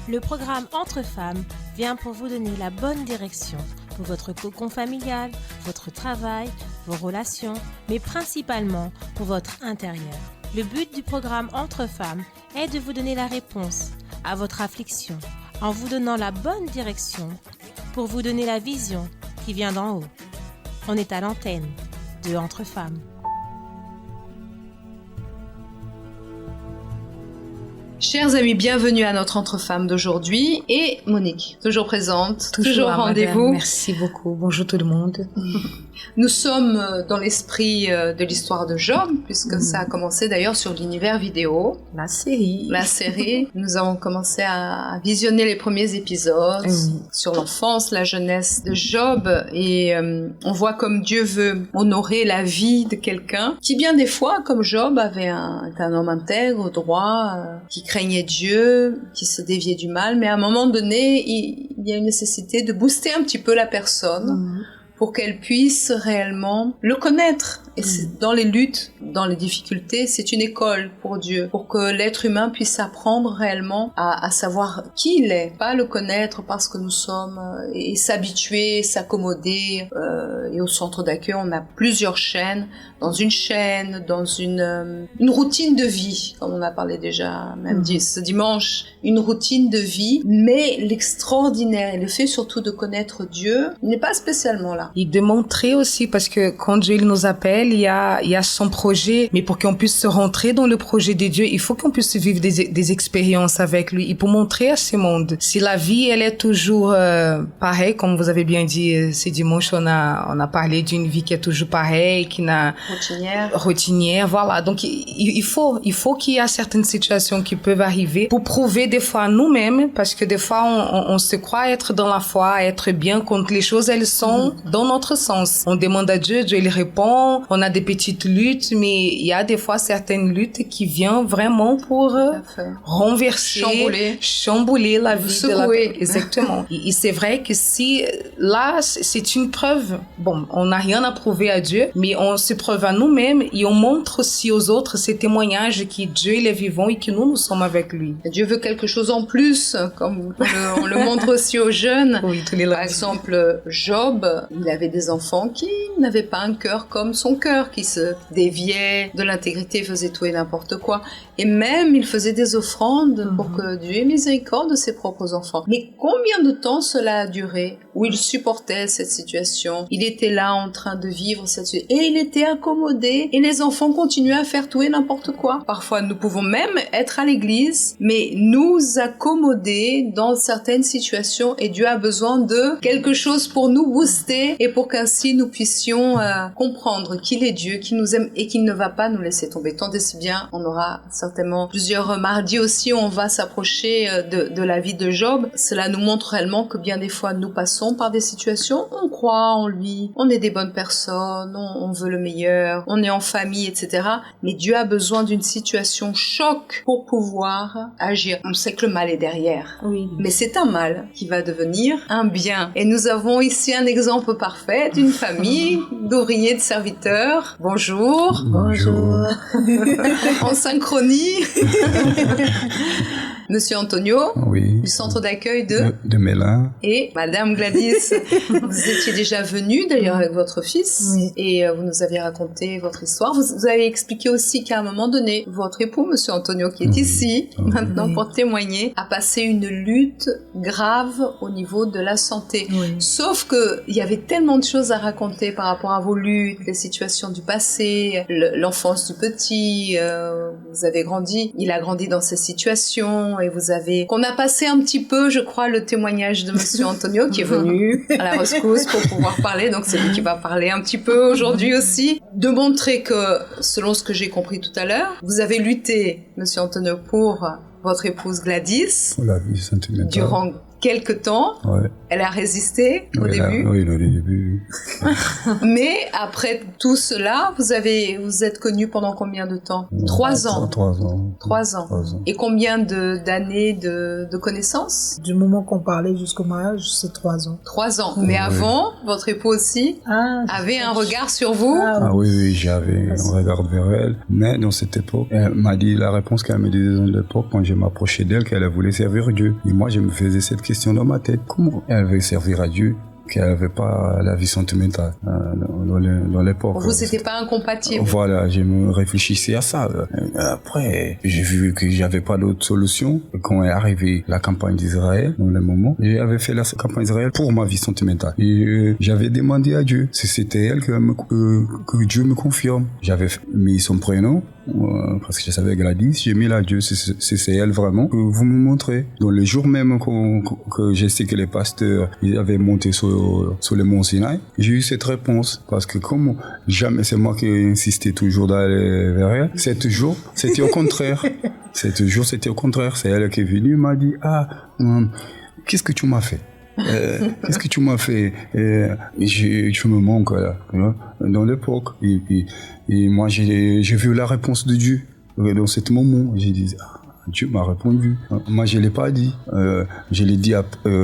Le programme Entre Femmes vient pour vous donner la bonne direction pour votre cocon familial, votre travail, vos relations, mais principalement pour votre intérieur. Le but du programme Entre Femmes est de vous donner la réponse à votre affliction en vous donnant la bonne direction pour vous donner la vision qui vient d'en haut. On est à l'antenne de Entre Femmes. Chers amis, bienvenue à notre Entre Femmes d'aujourd'hui. Et Monique, toujours présente, toujours au rendez-vous. Madame. Merci beaucoup. Bonjour tout le monde. Nous sommes dans l'esprit de l'histoire de Job, puisque ça a commencé d'ailleurs sur l'univers vidéo. La série. Nous avons commencé à visionner les premiers épisodes sur l'enfance, la jeunesse de Job. Et on voit comme Dieu veut honorer la vie de quelqu'un qui, bien des fois, comme Job, était un homme intègre, droit, qui craignait Dieu, qui se déviait du mal. Mais à un moment donné, il y a une nécessité de booster un petit peu la personne pour qu'elle puisse réellement le connaître. Et c'est dans les luttes, dans les difficultés, c'est une école pour Dieu, pour que l'être humain puisse apprendre réellement à savoir qui il est, pas le connaître parce que nous sommes, et s'habituer, s'accommoder. Et au centre d'accueil, on a plusieurs chaînes, dans une routine de vie, comme on a parlé déjà, même ce dimanche, une routine de vie, mais l'extraordinaire, et le fait surtout de connaître Dieu, n'est pas spécialement là. Et de montrer aussi, parce que quand Dieu nous appelle, il y a son projet, mais pour qu'on puisse se rentrer dans le projet de Dieu, il faut qu'on puisse vivre des expériences avec lui, et pour montrer à ce monde. Si la vie, elle est toujours pareille, comme vous avez bien dit, ce dimanche, on a parlé d'une vie qui est toujours pareille, qui n'a... Routinière, voilà. Donc, il faut qu'il y ait certaines situations qui peuvent arriver pour prouver des fois à nous-mêmes, parce que des fois, on se croit être dans la foi, être bien quand les choses, elles sont dans notre sens. On demande à Dieu, Dieu, il répond. On a des petites luttes, mais il y a des fois certaines luttes qui viennent vraiment pour renverser, chambouler la vie de la personne. Exactement. Et c'est vrai que si, là, c'est une preuve. Bon, on n'a rien à prouver à Dieu, mais on se prouve à nous-mêmes et on montre aussi aux autres ces témoignages que Dieu, il est vivant et que nous sommes avec lui. Dieu veut quelque chose en plus, comme on le montre aussi aux jeunes. Oui, tous les Par exemple, Job, il avait des enfants qui n'avaient pas un cœur comme son cœur, qui se déviait de l'intégrité, faisait tout et n'importe quoi. Et même, il faisait des offrandes pour que Dieu ait miséricorde de ses propres enfants. Mais combien de temps cela a duré, où il supportait cette situation? Il était là en train de vivre cette situation. Et il était accommodé. Et les enfants continuaient à faire tout et n'importe quoi. Parfois, nous pouvons même être à l'église, mais nous accommoder dans certaines situations. Et Dieu a besoin de quelque chose pour nous booster et pour qu'ainsi nous puissions comprendre qu'il est Dieu, qu'il nous aime et qu'il ne va pas nous laisser tomber. Tant et si bien, on aura certainement plusieurs mardis aussi où on va s'approcher de la vie de Job. Cela nous montre réellement que bien des fois, nous passons par des situations, on croit en lui, on est des bonnes personnes, on veut le meilleur, on est en famille, etc. Mais Dieu a besoin d'une situation choc pour pouvoir agir. On sait que le mal est derrière. Oui. Mais c'est un mal qui va devenir un bien. Et nous avons ici un exemple parfait d'une famille d'ouvriers, de serviteurs. Bonjour. Bonjour. En synchronie. Monsieur Antonio, oui, du centre d'accueil de Mélin. Et Madame Gladys, vous étiez déjà venue d'ailleurs avec votre fils, et vous nous avez raconté votre histoire. Vous avez expliqué aussi qu'à un moment donné, votre époux, Monsieur Antonio, qui est ici maintenant pour témoigner, a passé une lutte grave au niveau de la santé. Sauf que il y avait tellement de choses à raconter par rapport à vos luttes, les situations du passé, l'enfance du petit. Vous avez grandi, il a grandi dans ces situations. Et qu'on a passé un petit peu, je crois, le témoignage de Monsieur Antonio qui est venu à la rescousse pour pouvoir parler. Donc c'est lui qui va parler un petit peu aujourd'hui aussi. De montrer que, selon ce que j'ai compris tout à l'heure, vous avez lutté, Monsieur Antonio, pour votre épouse Gladys. Pour la vie sentimentale. Durant quelque temps. Ouais. Elle a résisté au début. Oui, au début. Mais après tout cela, vous êtes connus pendant combien de temps? 3 ans. 3 ans. 3 ans. 3 ans. Et combien d'années de connaissances? Du moment qu'on parlait jusqu'au mariage, c'est 3 ans. 3 ans. Mais avant, votre époux aussi avait un regard sur vous? Ah oui, j'avais un regard vers elle. Mais dans cette époque, elle m'a dit la réponse qu'elle me disait dans l'époque quand je m'approchais d'elle, qu'elle voulait servir Dieu. Et moi, je me faisais cette question dans ma tête. Comment elle veut servir à Dieu qu'elle n'avait pas la vie sentimentale dans l'époque. Pour vous, c'était pas incompatible. Voilà, je me réfléchissais à ça. Après, j'ai vu que j'avais pas d'autre solution. Quand est arrivée la campagne d'Israël, dans le moment, j'avais fait la campagne d'Israël pour ma vie sentimentale. Et j'avais demandé à Dieu si c'était elle que Dieu me confirme. J'avais mis son prénom, parce que je savais Gladys, j'ai mis là Dieu, si c'est elle vraiment, que vous me montrez. Dans les jours même que je sais que les pasteurs, ils avaient monté sur le mont Sinaï, j'ai eu cette réponse. Parce que comme jamais c'est moi qui ai insisté toujours d'aller vers elle, cette jour, c'était au contraire. Cette jour, c'était au contraire. C'est elle qui est venue, m'a dit, qu'est-ce que tu m'as fait? Qu'est-ce que tu m'as fait? Tu me manques là, dans l'époque. Et moi, j'ai vu la réponse de Dieu dans ce moment. J'ai dit, Dieu m'a répondu. Moi, je l'ai pas dit. Je l'ai dit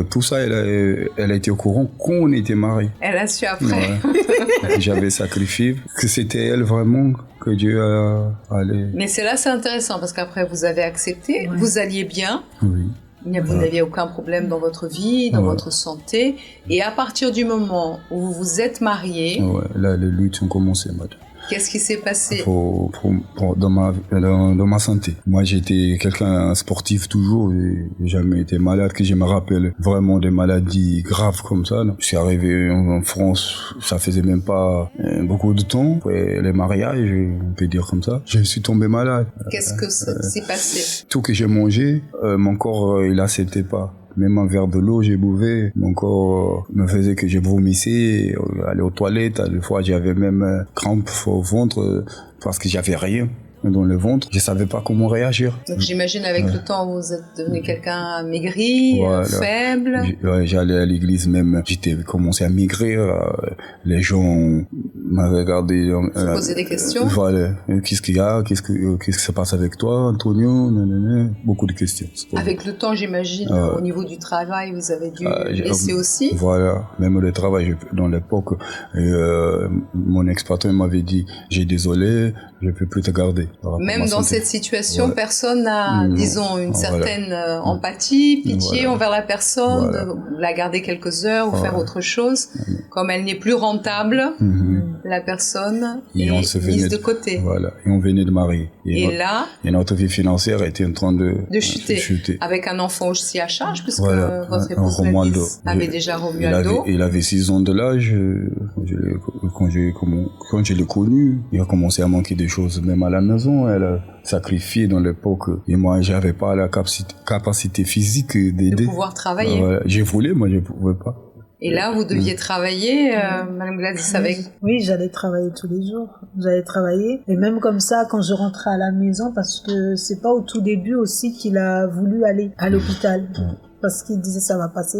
tout ça. Elle a été au courant qu'on était mariés. Elle a su après. Ouais. J'avais sacrifié que c'était elle vraiment que Dieu allait. Mais c'est intéressant parce qu'après vous avez accepté, vous alliez bien. Oui. Vous n'aviez aucun problème dans votre vie, dans votre santé. Et à partir du moment où vous vous êtes mariés... Ouais, là, les luttes ont commencé, madame. Qu'est-ce qui s'est passé dans ma santé? Moi, j'étais quelqu'un sportif toujours. J'ai jamais été malade, que je me rappelle vraiment des maladies graves comme ça. Je suis arrivé en France, ça faisait même pas beaucoup de temps. Après les mariages, on peut dire comme ça, je suis tombé malade. Qu'est-ce que s'est passé? Tout que j'ai mangé, mon corps, il acceptait pas. Même un verre de l'eau, j'ai bouvé. Mon corps me faisait que je vomissais, aller aux toilettes. Des fois, j'avais même crampes au ventre parce que j'avais rien dans le ventre. Je savais pas comment réagir. Donc j'imagine avec le temps, vous êtes devenu quelqu'un maigri, faible. J'allais à l'église même. J'étais commencé à maigrir. Les gens m'avaient regardé. Vous posez des questions. Voilà. Qu'est-ce qu'il y a? Qu'est-ce qui se passe avec toi, Antonio? Beaucoup de questions. Avec le temps, j'imagine, au niveau du travail, vous avez dû laisser aussi. Voilà. Même le travail, dans l'époque, mon ex-patron m'avait dit, j'ai désolé, je peux plus te garder. Même dans cette situation, personne n'a, disons, une certaine empathie, pitié envers la personne, de la garder quelques heures ou faire autre chose. Comme elle n'est plus rentable, la personne est mise de côté. Voilà, et on venait de marier. Et notre vie financière était en train de chuter. Avec un enfant aussi à charge, puisque votre épouse avait déjà Romualdo. Il avait 6 ans de l'âge. Quand je l'ai connu, il a commencé à manquer des choses, même à la maison. Elle a sacrifié dans l'époque. Et moi, j'avais pas la capacité physique d'aider. De pouvoir travailler. Je voulais, moi, je pouvais pas. Et là, vous deviez travailler, Madame Gladys, avec... Oui, j'allais travailler tous les jours. J'allais travailler. Et même comme ça, quand je rentrais à la maison, parce que c'est pas au tout début aussi qu'il a voulu aller à l'hôpital. Parce qu'il disait ça va passer,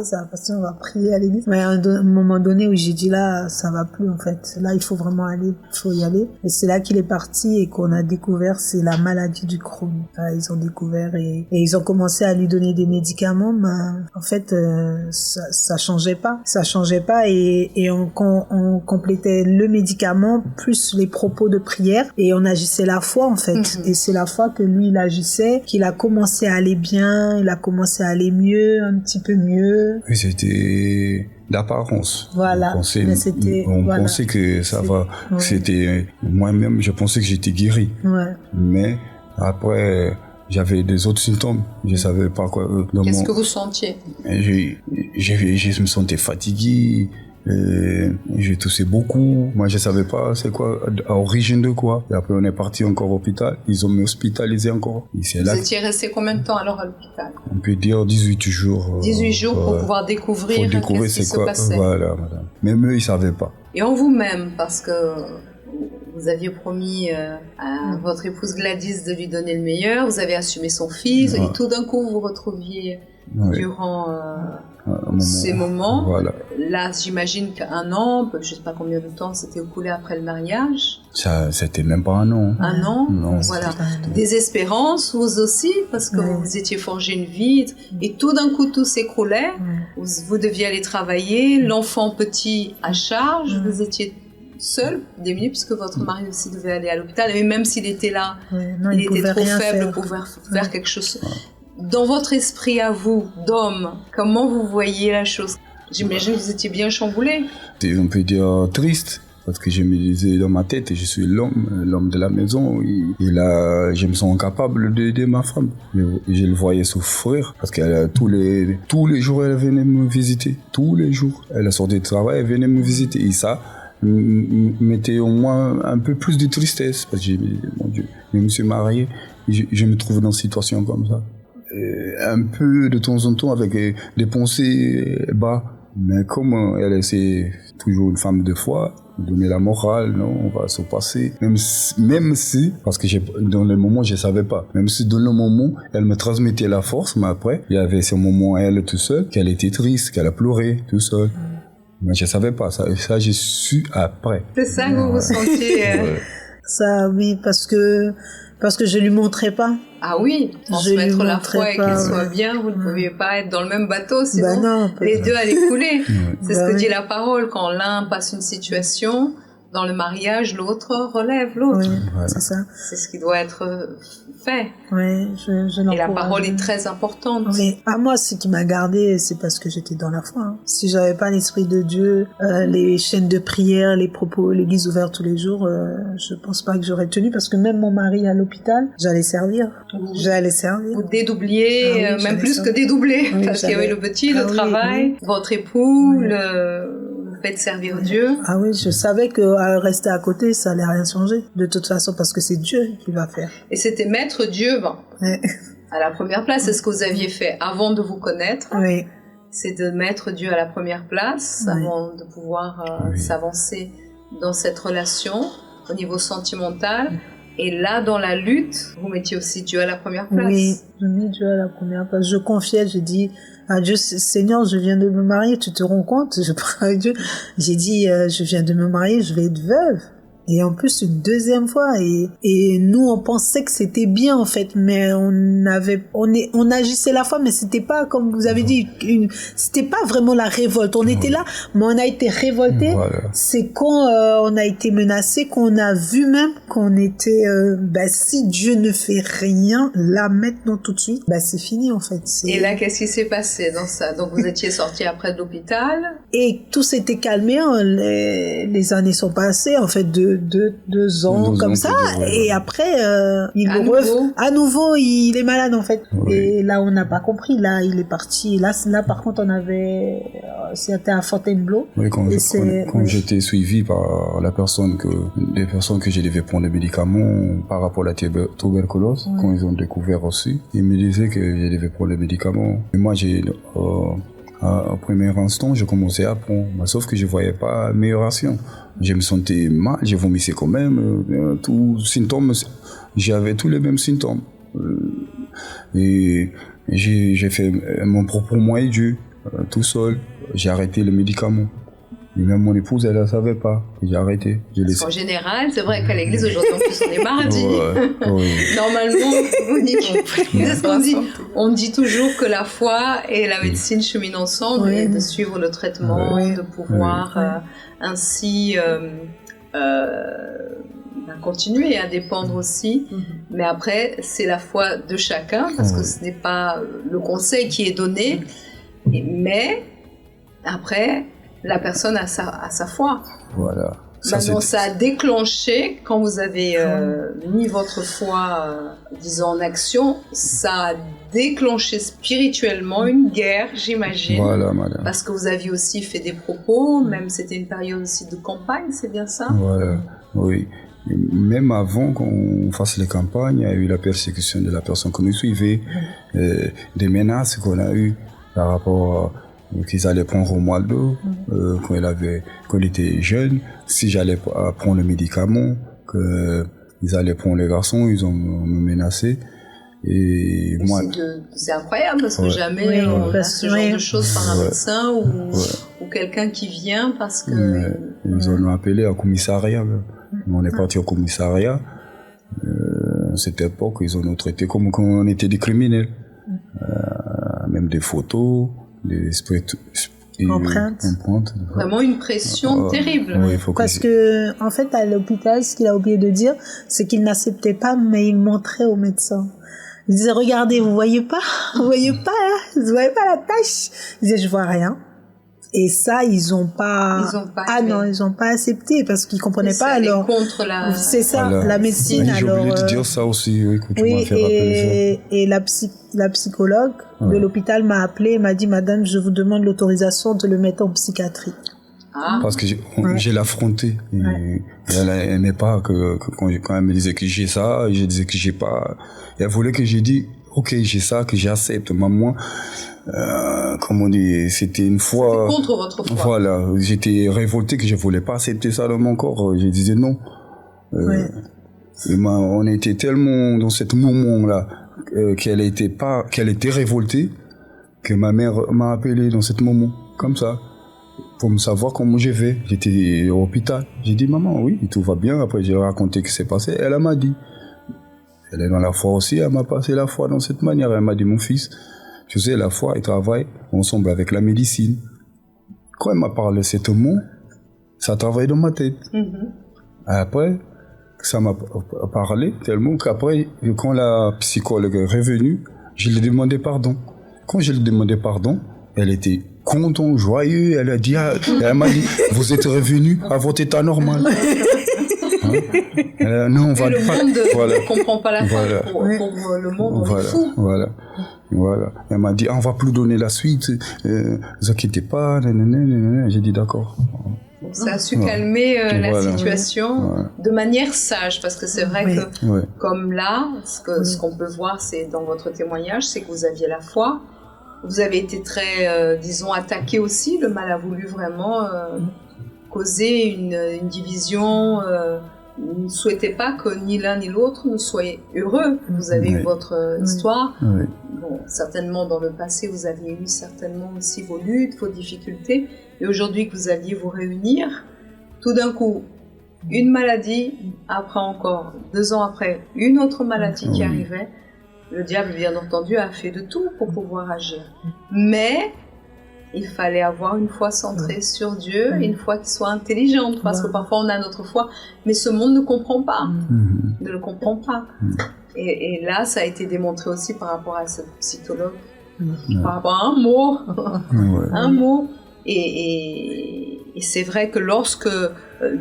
on va prier à l'église. Mais à un moment donné où j'ai dit là, ça va plus en fait. Là, il faut vraiment aller, il faut y aller. Et c'est là qu'il est parti et qu'on a découvert, c'est la maladie du Crohn. Ils ont découvert et ils ont commencé à lui donner des médicaments. Mais en fait, ça changeait pas. Ça changeait pas et on complétait le médicament plus les propos de prière et on agissait la foi en fait. Et c'est la foi que lui, il agissait, qu'il a commencé à aller bien, il a commencé à aller mieux, un petit peu mieux. Oui, c'était d'apparence. Voilà. On pensait que ça va. Ouais. C'était moi-même, je pensais que j'étais guéri. Ouais. Mais après, j'avais des autres symptômes. Je savais pas quoi. Qu'est-ce que vous sentiez? Je me sentais fatigué. Je toussais beaucoup. Moi, je savais pas c'est quoi, à origine de quoi. Et après, on est parti encore au hôpital. Ils ont m'hospitalisé encore. Vous étiez resté combien de temps alors à l'hôpital? On peut dire 18 jours. 18 jours pour pouvoir découvrir qu'est-ce qui se passait. Voilà, madame. Même eux, ils savaient pas. Et en vous-même, parce que vous aviez promis à votre épouse Gladys de lui donner le meilleur, vous avez assumé son fils, et tout d'un coup vous vous retrouviez durant ces moments. Voilà. Là, j'imagine qu'un an, je ne sais pas combien de temps s'était écoulé après le mariage. Ça, c'était même pas un an. Un an, Non. voilà. Désespérance, vous aussi, parce que vous étiez forgé une vie, et tout d'un coup tout s'écroulait. Vous deviez aller travailler, l'enfant petit à charge, vous étiez seul, démuni, puisque votre mari aussi devait aller à l'hôpital, et même s'il était là, il était trop faible pour faire quelque chose. Dans votre esprit à vous, d'homme, comment vous voyez la chose? J'imagine que vous étiez bien chamboulé. On peut dire triste, parce que je me disais dans ma tête, je suis l'homme de la maison, et là, je me sens incapable d'aider ma femme. Je le voyais souffrir, parce que tous les jours, elle venait me visiter. Tous les jours. Elle sortait de travail, elle venait me visiter. Et ça mettait au moins un peu plus de tristesse, parce que je me disais, mon Dieu, je me suis marié, je me trouve dans une situation comme ça. Un peu de temps en temps avec des pensées bas, mais comme elle c'est toujours une femme de foi, donner la morale, non, on va se passer, même si parce que dans le moment je savais pas, même si dans le moment elle me transmettait la force, mais après il y avait ce moment elle tout seule qu'elle était triste, qu'elle a pleuré tout seule, mais je savais pas ça j'ai su après. C'est ça que vous ressentiez. Ça oui, parce que je lui montrais pas. Ah oui, transmettre la foi et qu'il soit bien, vous ne pouviez pas être dans le même bateau, sinon les deux allaient couler. C'est ce que dit la parole, quand l'un passe une situation, dans le mariage, l'autre relève l'autre. Oui, c'est ça. C'est ce qui doit être fait. Oui, et la parole est très importante. Oui. À moi, ce qui m'a gardée, c'est parce que j'étais dans la foi. Hein. Si j'avais pas l'esprit de Dieu, les chaînes de prière, les propos, l'église ouverte tous les jours, je pense pas que j'aurais tenu, parce que même mon mari à l'hôpital, j'allais servir. Vous dédoubliez, même plus que dédoubler, parce qu'il y avait le petit, le travail, votre époux, le fait de servir Dieu. Ah oui, je savais que rester à côté, ça allait rien changer, de toute façon, parce que c'est Dieu qui va faire. Et c'était mettre Dieu à la première place. C'est ce que vous aviez fait avant de vous connaître. Oui. C'est de mettre Dieu à la première place avant de pouvoir s'avancer dans cette relation au niveau sentimental. Et là, dans la lutte, vous mettiez aussi Dieu à la première place. Oui, je mets Dieu à la première place. Je confiais, j'ai dit à Dieu, Seigneur, je viens de me marier, tu te rends compte? Je parle avec Dieu. J'ai dit, je viens de me marier, je vais être veuve. Et en plus, une deuxième fois. Et nous, on pensait que c'était bien, en fait. Mais on agissait la foi, mais c'était pas, comme vous avez dit, c'était pas vraiment la révolte. On était là, mais on a été révoltés. Voilà. C'est quand on a été menacés, qu'on a vu même qu'on était, si Dieu ne fait rien, là, maintenant, tout de suite, c'est fini, en fait. Et là, qu'est-ce qui s'est passé dans ça? Donc, vous étiez sortis après de l'hôpital? Et tout s'était calmé, hein. Les années sont passées, en fait, 2 ans comme ça, et après à nouveau il est malade en fait. Et là on n'a pas compris, là il est parti, là par contre c'était à Fontainebleau. Oui, quand j'étais suivi par les personnes que je devais prendre les médicaments par rapport à la tuberculose, quand ils ont découvert aussi, ils me disaient que je devais prendre les médicaments, et moi au premier instant, je commençais à prendre, sauf que je voyais pas amélioration. Je me sentais mal, je vomissais quand même, j'avais tous les mêmes symptômes. Et j'ai fait mon propre moyen Dieu, tout seul. J'ai arrêté le médicament. Et même mon épouse, elle ne savait pas. J'ai arrêté. En général, c'est vrai qu'à l'église aujourd'hui, en plus, on est mardi. Normalement, c'est ce qu'on dit. On dit toujours que la foi et la médecine cheminent ensemble, et de suivre le traitement, de pouvoir ainsi continuer à dépendre aussi. Mais après, c'est la foi de chacun, parce que ce n'est pas le conseil qui est donné, mais après, la personne a sa foi. Voilà. Maintenant, ça a déclenché, quand vous avez mis votre foi, disons, en action, ça a déclenché spirituellement une guerre, j'imagine. Voilà, madame. Parce que vous aviez aussi fait des propos, même c'était une période aussi de campagne, c'est bien ça? Voilà, oui. Et même avant qu'on fasse les campagnes, il y a eu la persécution de la personne que nous suivait, des menaces qu'on a eues par rapport qu'ils allaient prendre Romualdo quand il était jeune, si j'allais prendre le médicament, ils allaient prendre les garçons, ils ont me menacé. Et moi, c'est incroyable parce que jamais on a ce genre de choses par un médecin ou quelqu'un qui vient parce que... Ils ont appelé au commissariat. On est parti au commissariat. À cette époque, ils ont nous traité comme quand on était des criminels. Même des photos, des empreintes. Vraiment une pression terrible. Oui, parce que, en fait, à l'hôpital, ce qu'il a oublié de dire, c'est qu'il n'acceptait pas, mais il montrait aux médecins. Il disait, regardez, vous voyez pas là? Vous voyez pas la tache? Il disait, je vois rien. Et ça, ils ont pas accepté parce qu'ils comprenaient pas. Alors, contre c'est ça, la médecine. J'ai oublié de dire ça aussi, oui, que tu m'as fait rappeler ça. Et la psychologue de l'hôpital m'a appelé et m'a dit, madame, je vous demande l'autorisation de le mettre en psychiatrie. Parce que j'ai l'affronté. Elle aimait pas que quand elle me disait que j'ai ça, je disais que j'ai pas. Elle voulait que j'ai dit, ok, j'ai ça, que j'accepte. Moi, comme on dit, c'était une fois. C'était contre votre foi. Voilà, j'étais révolté que je voulais pas accepter ça dans mon corps. Je disais non. Et on était tellement dans cette moment-là qu'elle était révoltée que ma mère m'a appelé dans ce moment, comme ça. Pour me savoir comment je vais. J'étais au l'hôpital. J'ai dit, maman, oui, tout va bien. Après, j'ai raconté ce qui s'est passé. Elle m'a dit. Elle est dans la foi aussi. Elle m'a passé la foi dans cette manière. Elle m'a dit, mon fils, tu sais, la foi, elle travaille ensemble avec la médecine. Quand elle m'a parlé de ce mot, ça travaille dans ma tête. Après, ça m'a parlé tellement qu'après, quand la psychologue est revenue, je lui ai demandé pardon. Quand je lui ai demandé pardon, elle était content, joyeux, elle m'a dit, vous êtes revenu à votre état normal. Non, on va le monde ne comprend pas la foi. Pour le monde, on est fou. Voilà. Elle m'a dit, on va plus donner la suite, ne vous inquiétez pas, j'ai dit d'accord. Ça a su calmer la situation de manière sage, parce que c'est vrai que, comme là, ce qu'on peut voir, c'est dans votre témoignage, c'est que vous aviez la foi. Vous avez été très, disons, attaqué aussi. Le mal a voulu vraiment causer une division. Vous ne souhaitez pas que ni l'un ni l'autre ne soyez heureux. Vous avez eu votre histoire. Bon, certainement, dans le passé, vous aviez eu certainement aussi vos luttes, vos difficultés. Et aujourd'hui que vous alliez vous réunir, tout d'un coup, une maladie, après encore, 2 ans après, une autre maladie qui arrivait. Le diable, bien entendu, a fait de tout pour pouvoir agir. Mais il fallait avoir une foi centrée sur Dieu, une foi qui soit intelligente, parce que parfois on a notre foi, mais ce monde ne comprend pas, ne le comprend pas. Et là, ça a été démontré aussi par rapport à cette psychologue, par rapport à un mot. Et c'est vrai que lorsque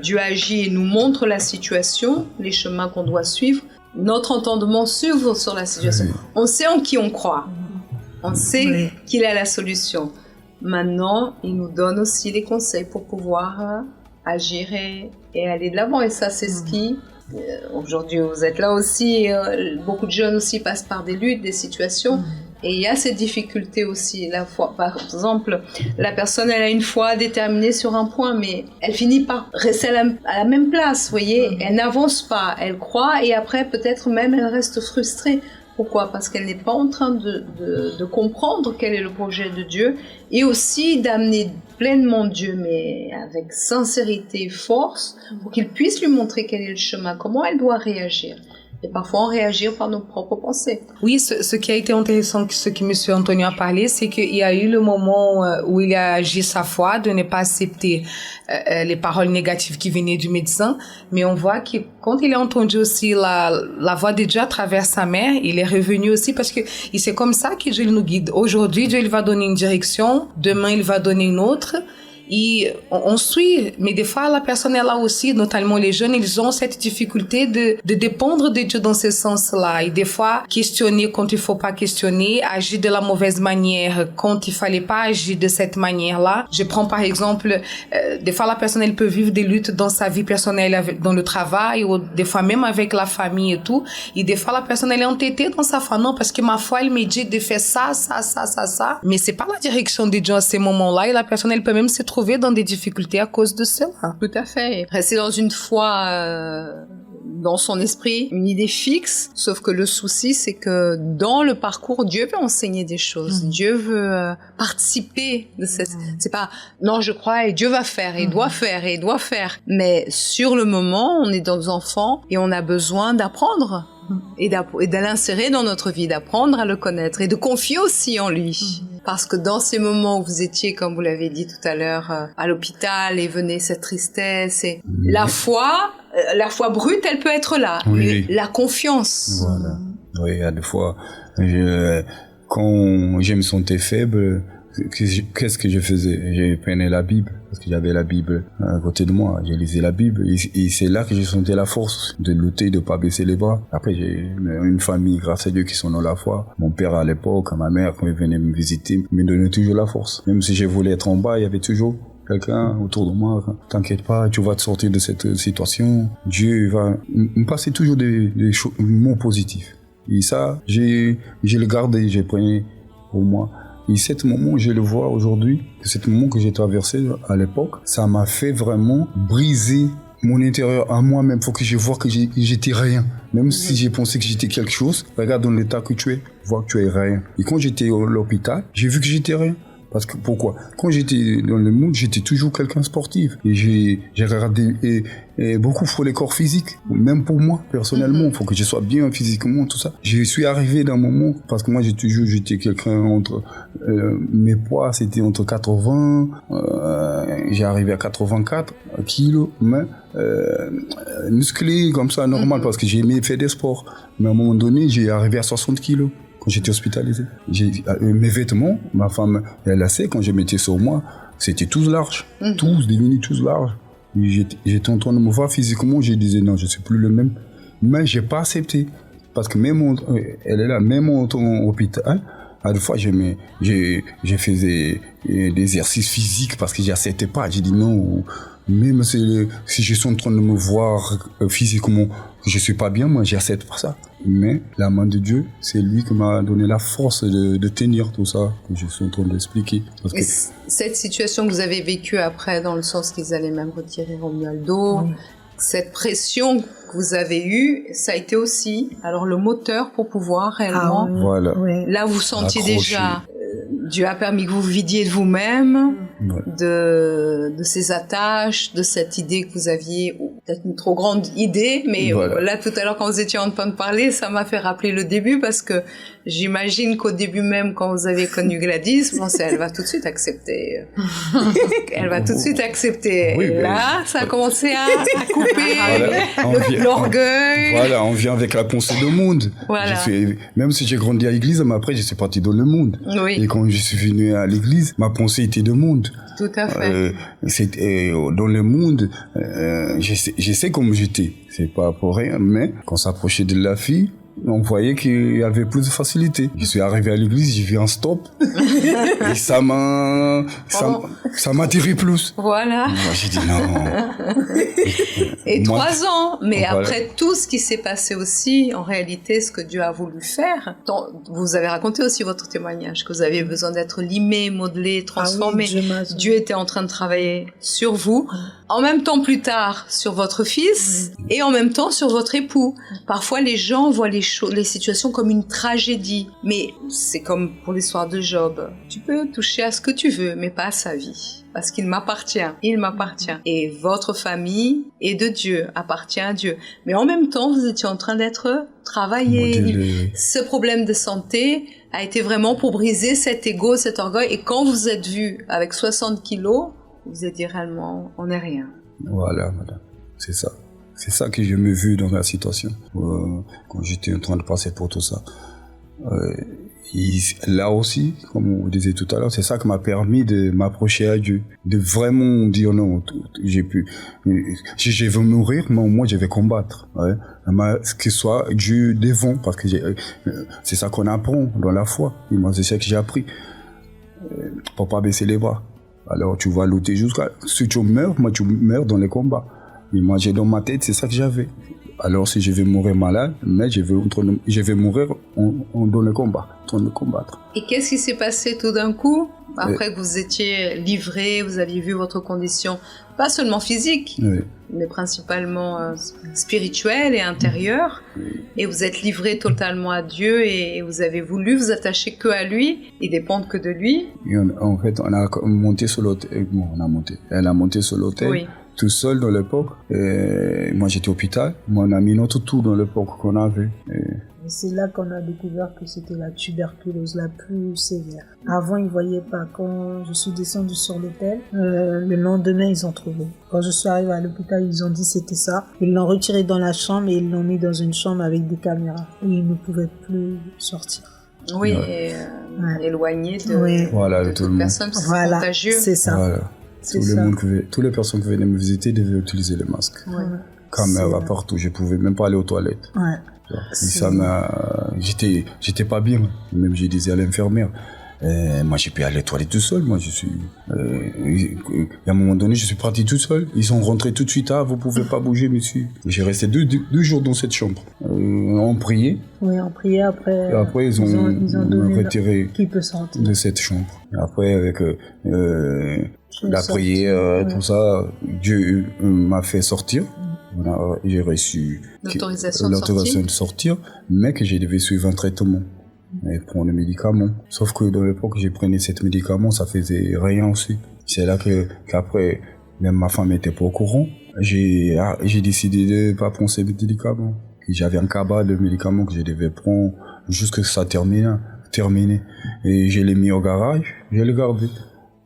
Dieu agit et nous montre la situation, les chemins qu'on doit suivre, notre entendement s'ouvre sur la situation. On sait en qui on croit. On sait qu'il a la solution. Maintenant, il nous donne aussi les conseils pour pouvoir agir et aller de l'avant. Et ça, c'est ce qui... aujourd'hui, vous êtes là aussi. Beaucoup de jeunes aussi passent par des luttes, des situations. Et il y a cette difficulté aussi. Par exemple, la personne, elle a une foi déterminée sur un point, mais elle finit par rester à la même place, vous voyez. Elle n'avance pas, elle croit, et après, peut-être même, elle reste frustrée. Pourquoi ? Parce qu'elle n'est pas en train de comprendre quel est le projet de Dieu, et aussi d'amener pleinement Dieu, mais avec sincérité et force, pour qu'il puisse lui montrer quel est le chemin, comment elle doit réagir. Et parfois, on réagit par nos propres pensées. Oui, ce qui a été intéressant, ce que M. Antonio a parlé, c'est qu'il y a eu le moment où il a agi sa foi, de ne pas accepter les paroles négatives qui venaient du médecin. Mais on voit que quand il a entendu aussi la voix de Dieu à travers sa mère, il est revenu aussi parce que c'est comme ça que Dieu nous guide. Aujourd'hui, Dieu il va donner une direction, demain, il va donner une autre. Et on suit, mais des fois la personne est là aussi, notamment les jeunes, ils ont cette difficulté de dépendre de Dieu dans ce sens-là. Et des fois, questionner quand il faut pas questionner, agir de la mauvaise manière quand il fallait pas agir de cette manière-là. Je prends par exemple, des fois la personne elle peut vivre des luttes dans sa vie personnelle, dans le travail, ou des fois même avec la famille et tout. Et des fois la personne elle est entêtée dans sa foi, non, parce que ma foi elle me dit de faire ça. Mais c'est pas la direction de Dieu à ces moments-là, et la personne elle peut même se trouver dans des difficultés à cause de cela. Tout à fait. Rester dans une foi dans son esprit une idée fixe, sauf que le souci, c'est que dans le parcours, Dieu veut enseigner des choses. Dieu veut participer de cette... C'est pas, non, je crois et Dieu va faire, et il doit faire, et il doit faire. Mais sur le moment, on est dans nos enfants et on a besoin d'apprendre. Et de l'insérer dans notre vie, d'apprendre à le connaître et de confier aussi en lui. Parce que dans ces moments où vous étiez, comme vous l'avez dit tout à l'heure, à l'hôpital et venait cette tristesse et la foi brute, elle peut être là. Oui. La confiance. Voilà. Oui, il y a des fois, quand je me sentais faible, qu'est-ce que je faisais? Je prenais la Bible, parce que j'avais la Bible à côté de moi. Je lisais la Bible, et c'est là que je sentais la force de lutter, de pas baisser les bras. Après, j'ai une famille, grâce à Dieu, qui sont dans la foi. Mon père, à l'époque, ma mère, quand il venait me visiter, me donnait toujours la force. Même si je voulais être en bas, il y avait toujours quelqu'un autour de moi. T'inquiète pas, tu vas te sortir de cette situation. Dieu va me passer toujours des mots positifs. Et ça, j'ai le gardé, j'ai pris pour moi. Et cet moment, je le vois aujourd'hui, cet moment que j'ai traversé à l'époque, ça m'a fait vraiment briser mon intérieur à moi-même. Faut que je vois que j'étais rien. Même si j'ai pensé que j'étais quelque chose, regarde dans l'état que tu es, vois que tu es rien. Et quand j'étais à l'hôpital, j'ai vu que j'étais rien. Parce que pourquoi? Quand j'étais dans le monde, j'étais toujours quelqu'un sportif. Et j'ai regardé beaucoup pour les corps physiques. Même pour moi, personnellement, il faut que je sois bien physiquement, tout ça. Je suis arrivé d'un moment, parce que moi, j'étais quelqu'un entre... mes poids, c'était entre 80... j'ai arrivé à 84 kilos, mais musclé, comme ça, normal, parce que j'ai aimé faire des sports. Mais à un moment donné, j'ai arrivé à 60 kilos. Quand j'étais hospitalisé, mes vêtements, ma femme, elle a sait, quand je mettais sur moi, c'était tous larges, tous devenus tous larges. J'étais en train de me voir physiquement, je disais non, je suis plus le même. Mais j'ai pas accepté, parce que même elle est là, même en hôpital, à deux fois, j'ai fait des exercices physiques parce que j'acceptais pas. J'ai dit non, même si je suis en train de me voir physiquement, je suis pas bien, moi, j'accepte pas ça. Mais la main de Dieu, c'est lui qui m'a donné la force de tenir tout ça que je suis en train d'expliquer. Et cette situation que vous avez vécue après, dans le sens qu'ils allaient même retirer Romualdo, cette pression que vous avez eue, ça a été aussi alors le moteur pour pouvoir réellement... Voilà. Là, vous sentiez déjà... Dieu a permis que vous vidiez de vous-même, de ces attaches, de cette idée que vous aviez, ou peut-être une trop grande idée, mais là, tout à l'heure, quand vous étiez en train de parler, ça m'a fait rappeler le début, parce que j'imagine qu'au début même, quand vous avez connu Gladys, vous pensez, elle va tout de suite accepter. Elle va tout de suite accepter. Oui, et là, ça a commencé à couper l'orgueil. Voilà, on vient avec la pensée du monde. Voilà. Même si j'ai grandi à l'église, mais après, je suis parti dans le monde. Oui. Et quand je suis venu à l'église, ma pensée était de monde. Tout à fait. Dans le monde, je sais comment j'étais. C'est pas pour rien, mais quand on s'approchait de la fille, on voyait qu'il y avait plus de facilité. Je suis arrivé à l'église, j'ai vu un stop. Et ça m'attirait plus. Voilà. Moi, j'ai dit non. Et 3 ans. Mais après tout ce qui s'est passé aussi, en réalité, ce que Dieu a voulu faire, vous avez raconté aussi votre témoignage, que vous aviez besoin d'être limé, modelé, transformé. Dieu était en train de travailler sur vous. En même temps, plus tard, sur votre fils, et en même temps sur votre époux. Parfois, les gens voient les situations comme une tragédie. Mais c'est comme pour l'histoire de Job. Tu peux toucher à ce que tu veux, mais pas à sa vie. Parce qu'il m'appartient. Il m'appartient. Et votre famille est de Dieu, appartient à Dieu. Mais en même temps, vous étiez en train d'être travaillé. Ce problème de santé a été vraiment pour briser cet ego, cet orgueil. Et quand vous êtes vu avec 60 kilos, vous êtes dit réellement, on n'est rien. Voilà, madame. C'est ça. C'est ça que je me vis dans la situation. Quand j'étais en train de passer pour tout ça. Là aussi, comme on disait tout à l'heure, c'est ça qui m'a permis de m'approcher à Dieu. De vraiment dire non, je veux mourir, mais au moins je vais combattre. Ouais. Que soit Dieu devant, parce que c'est ça qu'on apprend dans la foi. Et moi, c'est ça que j'ai appris. Pour pas baisser les bras. Alors tu vas lutter jusqu'à... Si tu meurs, moi tu meurs dans les combats. Et moi, dans ma tête, c'est ça que j'avais. Alors si je vais mourir malade, mais je vais mourir dans le combat, en train de combattre. Et qu'est-ce qui s'est passé tout d'un coup, après que vous étiez livré, vous aviez vu votre condition, pas seulement physique, mais principalement spirituelle et intérieure, et vous êtes livré totalement à Dieu et vous avez voulu vous attacher que à lui et dépendre que de lui. Et en fait, on a monté sur l'hôtel, elle a monté sur l'hôtel. Oui. Tout seul dans l'époque. Moi, j'étais au hôpital. Moi, on a mis notre tout dans l'époque qu'on avait. Et c'est là qu'on a découvert que c'était la tuberculose la plus sévère. Avant, ils ne voyaient pas. Quand je suis descendue sur l'hôtel, le lendemain, ils ont trouvé. Quand je suis arrivée à l'hôpital, ils ont dit c'était ça. Ils l'ont retiré dans la chambre et ils l'ont mis dans une chambre avec des caméras. Et ils ne pouvaient plus sortir. Oui, éloigné de toute personne contagieuse. C'est ça. Voilà. Toutes les personnes qui venaient me visiter devaient utiliser le masque. Caméra partout, je pouvais même pas aller aux toilettes. J'étais pas bien. Même je disais à l'infirmière, moi j'ai pu aller aux toilettes tout seul. Moi à un moment donné, je suis parti tout seul. Ils sont rentrés tout de suite. Vous pouvez pas bouger, monsieur. J'ai resté deux jours dans cette chambre. On priait. Oui, on priait après. Et après ils ont retiré qui peut sortir de cette chambre. Et après avec la prière, tout ça, Dieu m'a fait sortir. J'ai reçu l'autorisation de sortir, mais que je devais suivre un traitement et prendre le médicament. Sauf que dans l'époque, j'ai pris ces médicaments, ça faisait rien aussi. C'est là qu'après, même ma femme n'était pas au courant. J'ai décidé de pas prendre ces médicaments. J'avais un cabas de médicaments que je devais prendre jusqu'à ce que ça termine. Et je l'ai mis au garage, je l'ai gardé.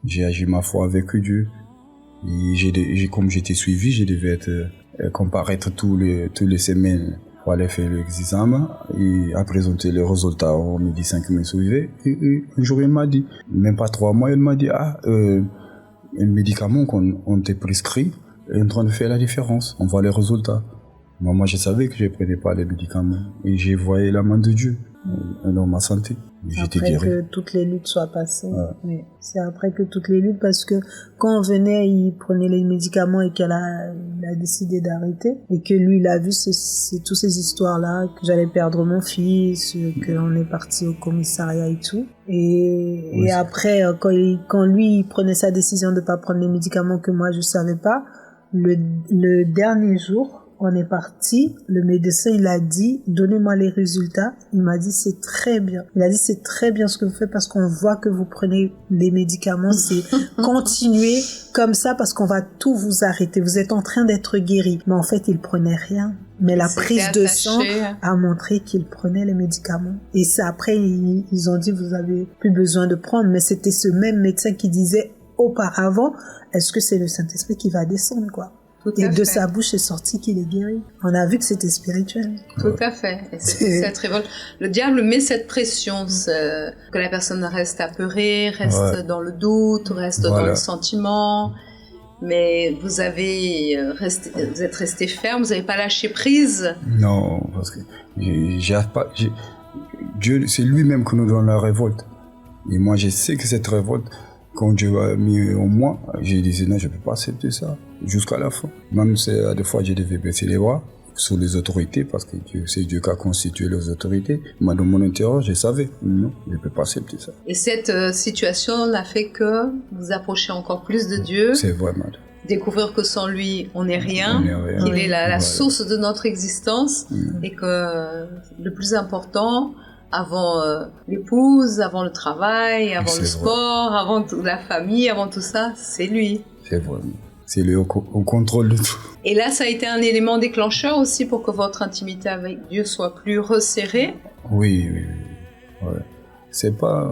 J'ai agi ma foi avec Dieu. Et comme j'étais suivi, je devais comparaître tous les semaines pour aller faire l'examen et à présenter les résultats au médecin qui me suivait. Et un jour, il m'a dit, même pas 3 mois, il m'a dit, un médicament qu'on t'a prescrit est en train de faire la différence. On voit les résultats. Moi, je savais que je ne prenais pas les médicaments et j'ai voyé la main de Dieu dans ma santé. J'étais après guéri. que toutes les luttes soient passées. Oui. C'est après que toutes les luttes, parce que quand on venait, il prenait les médicaments et qu'elle a décidé d'arrêter. Et que lui, il a vu c'est toutes ces histoires-là, que j'allais perdre mon fils, qu'on est parti au commissariat et tout. Et après, quand lui, il prenait sa décision de ne pas prendre les médicaments que moi, je savais pas, le dernier jour, on est parti, le médecin, il a dit, donnez-moi les résultats. Il m'a dit, c'est très bien. Il a dit, c'est très bien ce que vous faites parce qu'on voit que vous prenez les médicaments. C'est continuer comme ça parce qu'on va tout vous arrêter. Vous êtes en train d'être guéri. Mais en fait, il prenait rien. Mais la prise de sang a montré qu'il prenait les médicaments. Et c'est après, ils ont dit, vous avez plus besoin de prendre. Mais c'était ce même médecin qui disait auparavant, est-ce que c'est le Saint-Esprit qui va descendre, quoi? Et de sa bouche est sorti qu'il est guéri. On a vu que c'était spirituel. Tout à fait. Et c'est cette révolte. Le diable met cette pression, que la personne reste apeurée, reste dans le doute, reste dans le sentiment. Mais vous êtes resté ferme, vous n'avez pas lâché prise. Non, parce que Dieu, c'est lui-même qui nous donne la révolte. Et moi, je sais que cette révolte, quand Dieu a mis en moi, j'ai dit non, je ne peux pas accepter ça jusqu'à la fin. Même si des fois je devais baisser les bras sur les autorités, parce que c'est Dieu qui a constitué les autorités. Mais dans mon intérieur, je savais, non, je ne peux pas accepter ça. Et cette situation n'a fait que vous approcher encore plus de Dieu. C'est vraiment. Découvrir que sans lui, on n'est rien, qu'il est la source de notre existence et que le plus important, avant l'épouse, avant le travail, avant le sport, avant la famille, avant tout ça, c'est lui. C'est vrai. C'est lui au contrôle de tout. Et là, ça a été un élément déclencheur aussi pour que votre intimité avec Dieu soit plus resserrée. Oui. Ouais. C'est pas,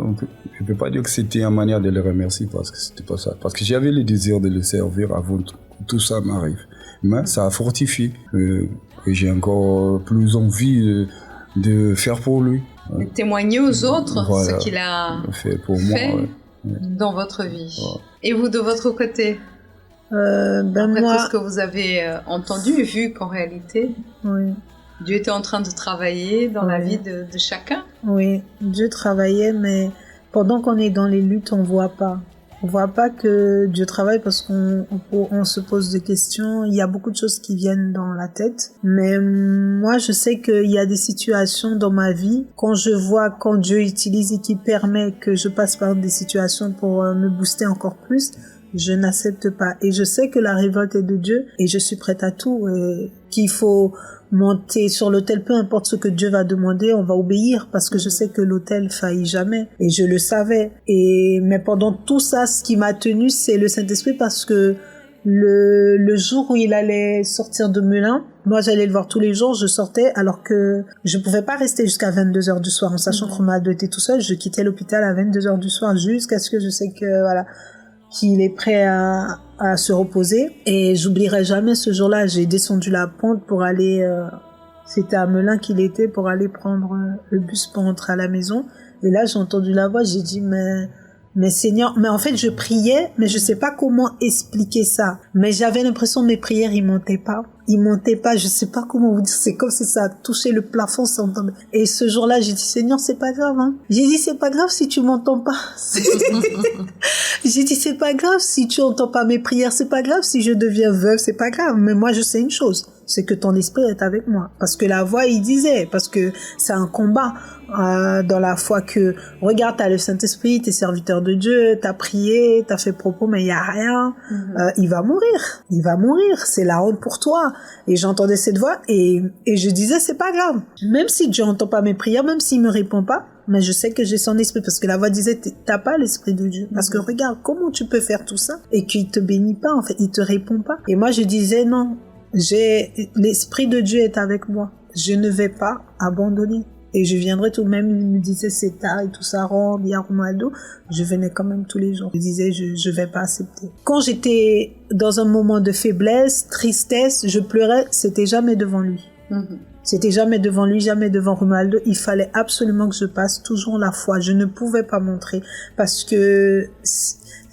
je peux pas dire que c'était une manière de le remercier parce que c'était pas ça. Parce que j'avais le désir de le servir avant que tout ça m'arrive. Mais ça a fortifié. Et j'ai encore plus envie de faire pour lui. De témoigner aux autres ce qu'il a fait pour moi dans votre vie. Ouais. Et vous, de votre côté, après moi, tout ce que vous avez entendu et vu qu'en réalité, Dieu était en train de travailler dans la vie de chacun. Oui, Dieu travaillait, mais pendant qu'on est dans les luttes, on voit pas. On voit pas que Dieu travaille parce qu'on se pose des questions. Il y a beaucoup de choses qui viennent dans la tête. Mais moi, je sais qu'il y a des situations dans ma vie, quand je vois quand Dieu utilise et qui permet que je passe par des situations pour me booster encore plus, je n'accepte pas. Et je sais que la révolte est de Dieu et je suis prête à tout. Et qu'il faut monter sur l'autel, peu importe ce que Dieu va demander, on va obéir parce que je sais que l'autel faillit jamais et je le savais. Mais pendant tout ça, ce qui m'a tenu, c'est le Saint-Esprit parce que le jour où il allait sortir de Melun, moi j'allais le voir tous les jours, je sortais alors que je pouvais pas rester jusqu'à 22h du soir en sachant que Ronaldo était tout seul. Je quittais l'hôpital à 22h du soir jusqu'à ce que je sais que voilà, qu'il est prêt à se reposer. Et j'oublierai jamais ce jour-là, j'ai descendu la pente pour aller, c'était à Melun qu'il était, pour aller prendre le bus pour rentrer à la maison. Et là, j'ai entendu la voix, j'ai dit, mais Seigneur, mais en fait, je priais, mais je sais pas comment expliquer ça. Mais j'avais l'impression que mes prières, ils montaient pas. Je sais pas comment vous dire, c'est comme si ça a touché le plafond, ça entendait. Et ce jour-là, j'ai dit, Seigneur, c'est pas grave, hein. J'ai dit, c'est pas grave si tu m'entends pas. J'ai dit, c'est pas grave si tu entends pas mes prières, c'est pas grave si je deviens veuve, c'est pas grave. Mais moi, je sais une chose, c'est que ton esprit est avec moi. Parce que la voix, il disait, parce que c'est un combat dans la foi que, regarde, t'as le Saint-Esprit, t'es serviteur de Dieu, t'as prié, t'as fait propos, mais il y a rien. Il va mourir, c'est la honte pour toi. Et j'entendais cette voix et je disais, c'est pas grave. Même si Dieu entend pas mes prières, même s'il me répond pas, mais je sais que j'ai son esprit, parce que la voix disait, t'as pas l'esprit de Dieu. Parce que regarde, comment tu peux faire tout ça et qu'il te bénit pas, en fait, il te répond pas. Et moi, je disais, non, l'esprit de Dieu est avec moi. Je ne vais pas abandonner. Et je viendrai tout de même, il me disait c'est tard et tout ça, rentre, il y a Ronaldo. Je venais quand même tous les jours. Je disais je vais pas accepter. Quand j'étais dans un moment de faiblesse, tristesse, je pleurais, c'était jamais devant lui. C'était jamais devant lui, jamais devant Ronaldo. Il fallait absolument que je passe toujours la foi. Je ne pouvais pas montrer parce que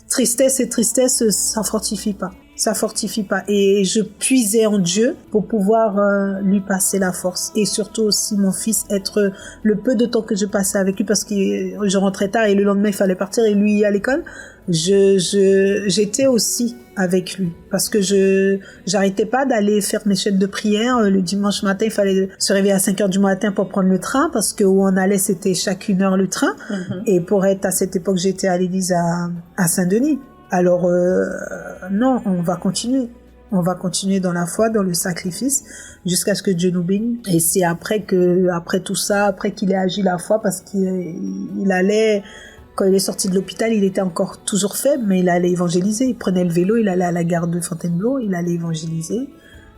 tristesse et tristesse, ça fortifie pas. Ça fortifie pas. Et je puisais en Dieu pour pouvoir lui passer la force. Et surtout aussi mon fils, être le peu de temps que je passais avec lui parce que je rentrais tard et le lendemain il fallait partir et lui à l'école. J'étais aussi avec lui parce que j'arrêtais pas d'aller faire mes chaînes de prière. Le dimanche matin, il fallait se réveiller à 5h du matin pour prendre le train parce que où on allait, c'était chaque 1 heure le train. Et pour être à cette époque, j'étais à l'église à Saint-Denis. Alors, non, on va continuer. On va continuer dans la foi, dans le sacrifice, jusqu'à ce que Dieu nous bénisse. Et c'est après tout ça, après qu'il ait agi la foi, parce qu'il allait, quand il est sorti de l'hôpital, il était encore toujours faible, mais il allait évangéliser. Il prenait le vélo, il allait à la gare de Fontainebleau, il allait évangéliser.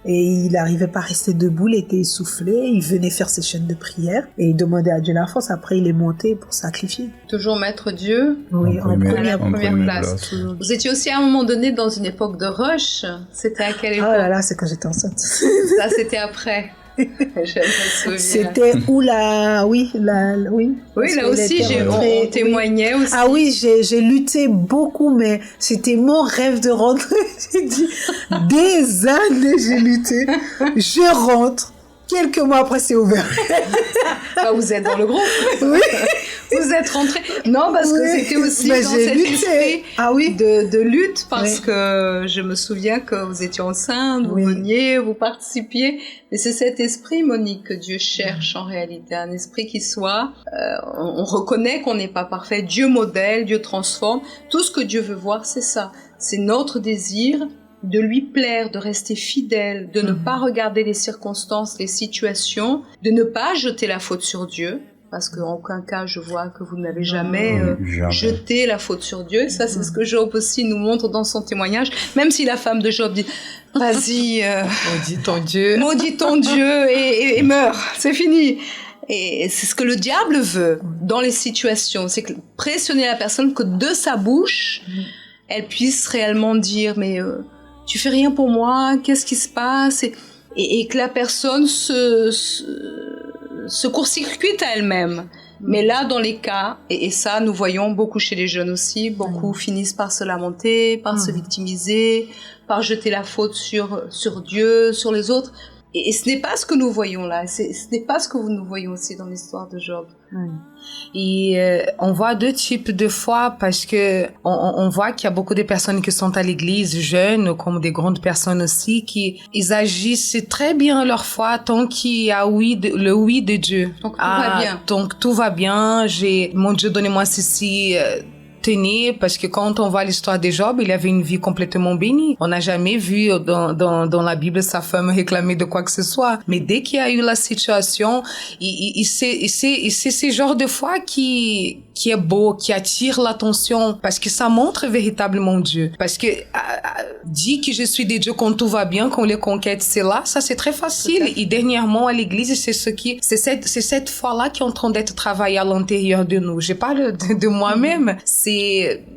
Et il n'arrivait pas à rester debout, il était essoufflé, il venait faire ses chaînes de prière et il demandait à Dieu la force. Après, il est monté pour sacrifier. Toujours mettre Dieu oui, en première place. Vous étiez aussi à un moment donné dans une époque de rush. C'était à quelle époque? Oh là là, c'est quand j'étais enceinte. Ça, c'était après. Je me souviens. C'était où oui. Oui, là aussi, on témoignait aussi. Ah oui, j'ai lutté beaucoup, mais c'était mon rêve de rentrer. J'ai dit, des années j'ai lutté. Je rentre. Quelques mois après, c'est ouvert. Ah, vous êtes dans le groupe. Oui. Vous êtes rentré. Non, parce que c'était aussi dans cet esprit de lutte, parce que je me souviens que vous étiez enceinte, vous veniez, vous participiez. Mais c'est cet esprit, Monique, que Dieu cherche en réalité. Un esprit qui soit, on reconnaît qu'on n'est pas parfait. Dieu modèle, Dieu transforme. Tout ce que Dieu veut voir, c'est ça. C'est notre désir de lui plaire, de rester fidèle, de ne pas regarder les circonstances, les situations, de ne pas jeter la faute sur Dieu, parce qu'en aucun cas je vois que vous n'avez jamais jeté la faute sur Dieu. Ça, c'est ce que Job aussi nous montre dans son témoignage, même si la femme de Job dit « Vas-y, maudis ton Dieu et meurs, c'est fini ». Et c'est ce que le diable veut dans les situations, c'est pressionner la personne que de sa bouche, elle puisse réellement dire « Mais tu fais rien pour moi, qu'est-ce qui se passe ?» et que la personne se court-circuite à elle-même. Mais là, dans les cas, et ça, nous voyons beaucoup chez les jeunes aussi, beaucoup finissent par se lamenter, par se victimiser, par jeter la faute sur Dieu, sur les autres. Et ce n'est pas ce que nous voyons là, ce n'est pas ce que nous voyons aussi dans l'histoire de Job. Et on voit deux types de foi parce que on voit qu'il y a beaucoup de personnes qui sont à l'église, jeunes comme des grandes personnes aussi, qui ils agissent très bien leur foi tant qu'il y a le oui de Dieu. Donc tout va bien. Donc tout va bien. Mon Dieu, donnez-moi ceci. Tenir, parce que quand on voit l'histoire de Job, il avait une vie complètement bénie. On n'a jamais vu dans la Bible sa femme réclamer de quoi que ce soit. Mais dès qu'il y a eu la situation, c'est ce genre de foi qui est beau, qui attire l'attention, parce que ça montre véritablement Dieu. Parce que dire que je suis de Dieu quand tout va bien, quand les conquêtes c'est là, ça c'est très facile. Et dernièrement à l'église, c'est cette foi-là qui est en train d'être travaillée à l'intérieur de nous. Je parle de moi-même.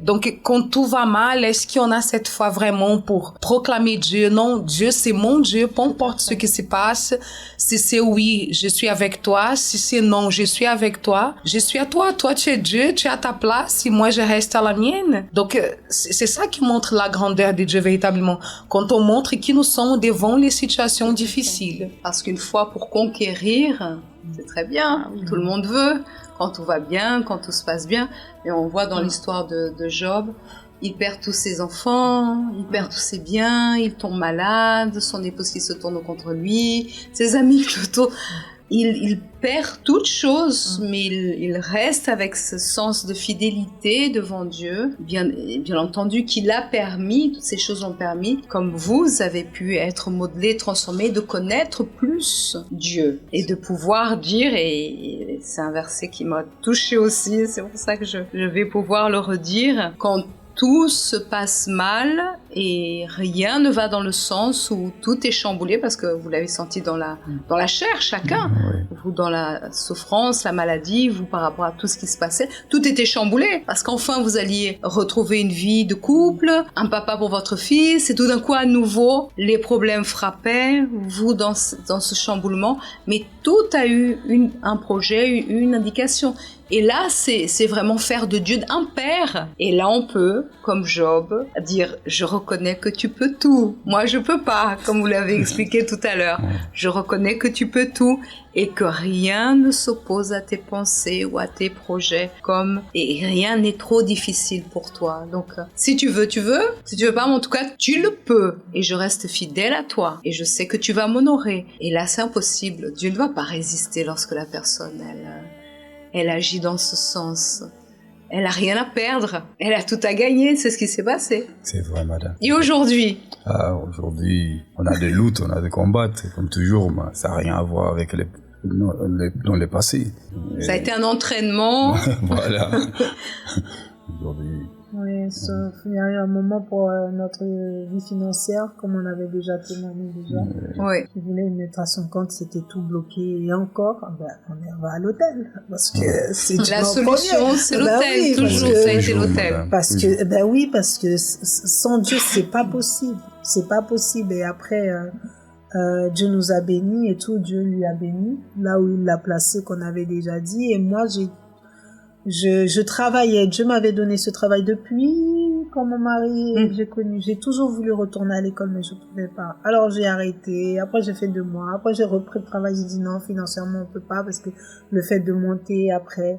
Donc, quand tout va mal, est-ce qu'on a cette foi vraiment pour proclamer Dieu? Non, Dieu, c'est mon Dieu, peu importe ce qui se passe. Si c'est oui, je suis avec toi. Si c'est non, je suis avec toi. Je suis à toi. Toi, tu es Dieu, tu es à ta place et moi, je reste à la mienne. Donc, c'est ça qui montre la grandeur de Dieu véritablement. Quand on montre que nous sommes devant les situations difficiles. Parce qu'une foi pour conquérir, c'est très bien. Tout le monde veut. Quand tout va bien, quand tout se passe bien. Et on voit dans l'histoire de Job, il perd tous ses enfants, il perd tous ses biens, il tombe malade, son épouse qui se tourne contre lui, ses amis qui le tournent. Il perd toutes choses, mais il reste avec ce sens de fidélité devant Dieu. Bien entendu qu'il a permis, toutes ces choses l'ont permis, comme vous avez pu être modelé, transformé, de connaître plus Dieu et de pouvoir dire, et c'est un verset qui m'a touchée aussi, c'est pour ça que je vais pouvoir le redire, quand tout se passe mal et rien ne va dans le sens où tout est chamboulé, parce que vous l'avez senti dans la chair, chacun. Vous dans la souffrance, la maladie, vous par rapport à tout ce qui se passait, tout était chamboulé. Parce qu'enfin vous alliez retrouver une vie de couple, un papa pour votre fils, et tout d'un coup à nouveau les problèmes frappaient, vous dans ce chamboulement. Mais tout a eu un projet, une indication. Et là, c'est vraiment faire de Dieu un père. Et là, on peut, comme Job, dire « Je reconnais que tu peux tout. Moi, je peux pas, comme vous l'avez expliqué tout à l'heure. Je reconnais que tu peux tout et que rien ne s'oppose à tes pensées ou à tes projets, et rien n'est trop difficile pour toi. Donc, si tu veux, tu veux. Si tu veux pas, mais en tout cas, tu le peux. Et je reste fidèle à toi. Et je sais que tu vas m'honorer. Et là, c'est impossible. Dieu ne va pas résister lorsque la personne, elle agit dans ce sens. Elle a rien à perdre. Elle a tout à gagner. C'est ce qui s'est passé. C'est vrai, madame. Et aujourd'hui? Aujourd'hui, on a des luttes, on a des combats. Comme toujours, mais ça n'a rien à voir avec dans le passé. Ça a été un entraînement. Voilà. Aujourd'hui. Oui, sauf il y a eu un moment pour notre vie financière, comme on avait déjà témoigné déjà. Oui. Qui voulait mettre à son compte, c'était tout bloqué. Et encore, on va à l'hôtel. Parce que c'est la solution, c'est l'hôtel. Toujours, ça a été l'hôtel. Parce que sans Dieu, c'est pas possible. C'est pas possible. Et après, Dieu nous a bénis et tout, Dieu lui a béni. Là où il l'a placé, qu'on avait déjà dit. Et moi, je travaillais, Dieu m'avait donné ce travail depuis quand mon mari j'ai connu. J'ai toujours voulu retourner à l'école, mais je pouvais pas. Alors j'ai arrêté, après j'ai fait 2 mois, après j'ai repris le travail, j'ai dit non, financièrement on peut pas, parce que le fait de monter après.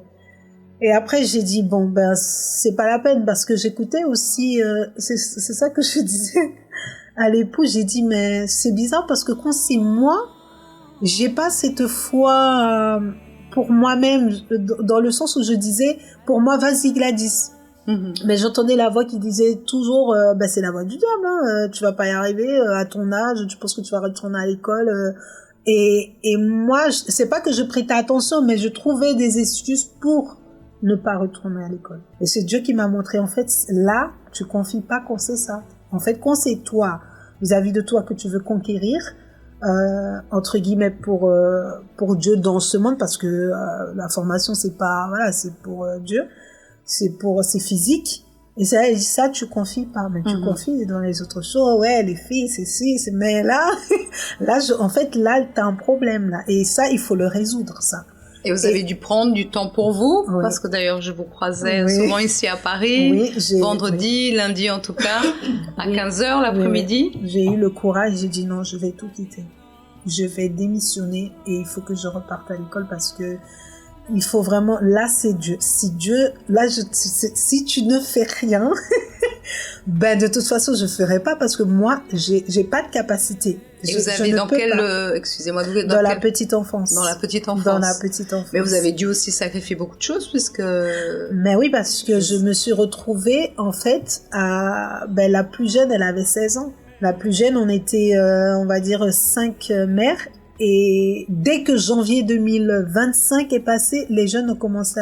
Et après j'ai dit bon c'est pas la peine, parce que j'écoutais aussi, c'est ça que je disais à l'époux, j'ai dit mais c'est bizarre, parce que quand c'est moi, j'ai pas cette foi pour moi-même, dans le sens où je disais, pour moi, vas-y Gladys. Mais j'entendais la voix qui disait toujours, c'est la voix du diable, hein, tu vas pas y arriver à ton âge, tu penses que tu vas retourner à l'école. Et moi, c'est pas que je prêtais attention, mais je trouvais des excuses pour ne pas retourner à l'école. Et c'est Dieu qui m'a montré, en fait, là, tu confies pas quand c'est ça. En fait, quand c'est toi, vis-à-vis de toi que tu veux conquérir, entre guillemets pour Dieu dans ce monde, parce que la formation c'est pour Dieu, c'est physique, et ça tu confies pas, mais tu confies dans les autres choses, les filles mais là en fait t'as un problème là, et ça il faut le résoudre, ça. Et vous avez dû prendre du temps pour vous, parce que d'ailleurs je vous croisais souvent ici à Paris, vendredi, lundi en tout cas, à 15h l'après-midi. J'ai eu le courage, j'ai dit non, je vais tout quitter. je vais démissionner et il faut que je reparte à l'école parce que il faut vraiment, là c'est Dieu. Si Dieu, là si tu ne fais rien, ben de toute façon je ferai pas parce que moi j'ai pas de capacité. Et vous avez dans quelle, excusez-moi, dans la petite enfance. Dans la petite enfance. Dans la petite enfance. Mais vous avez dû aussi sacrifier beaucoup de choses puisque. Mais oui, parce que je me suis retrouvée en fait ben la plus jeune, elle avait 16 ans. La plus jeune, on était, on va dire 5 mères. Et dès que janvier 2025 est passé, les jeunes ont commencé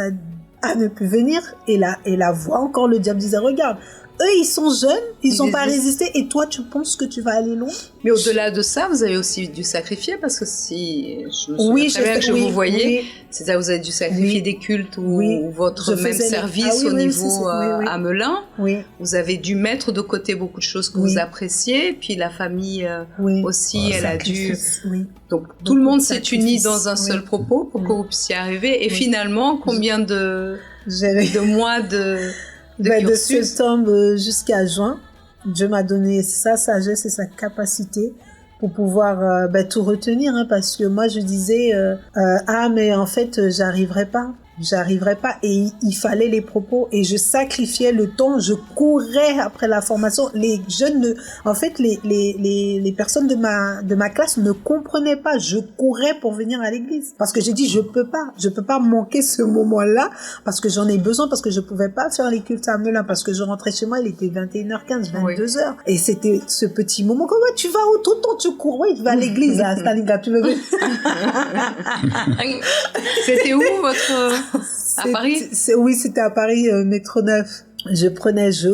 à ne plus venir. Et la voix encore, le diable disait, regarde, eux, ils sont jeunes, ils n'ont pas résisté, et toi, tu penses que tu vas aller loin? Mais au-delà de ça, vous avez aussi dû sacrifier, parce que si je me souviens très bien que je vous voyais, c'est-à-dire que vous avez dû sacrifier des cultes ou votre même service au niveau à Melun. Oui. Vous avez dû mettre de côté beaucoup de choses que vous appréciez, puis la famille aussi, elle a dû... Donc tout le monde s'est uni dans un seul propos pour que vous puissiez arriver, et finalement, combien de mois de septembre jusqu'à juin, Dieu m'a donné sa sagesse et sa capacité pour pouvoir tout retenir, hein, parce que moi je disais mais en fait j'arriverai pas et il fallait les propos et je sacrifiais le temps, je courais après la formation. Les jeunes en fait les personnes de ma classe ne comprenaient pas, je courais pour venir à l'église parce que j'ai dit je peux pas manquer ce moment-là parce que j'en ai besoin, parce que je pouvais pas faire les cultes à Melun parce que je rentrais chez moi, il était 21h15, 22h et c'était ce petit moment. Comment tu vas où tout le temps tu cours? Oui, tu vas à l'église à Stalingrad, tu veux venir? C'était où votre à Paris? Oui, c'était à Paris, métro 9. Je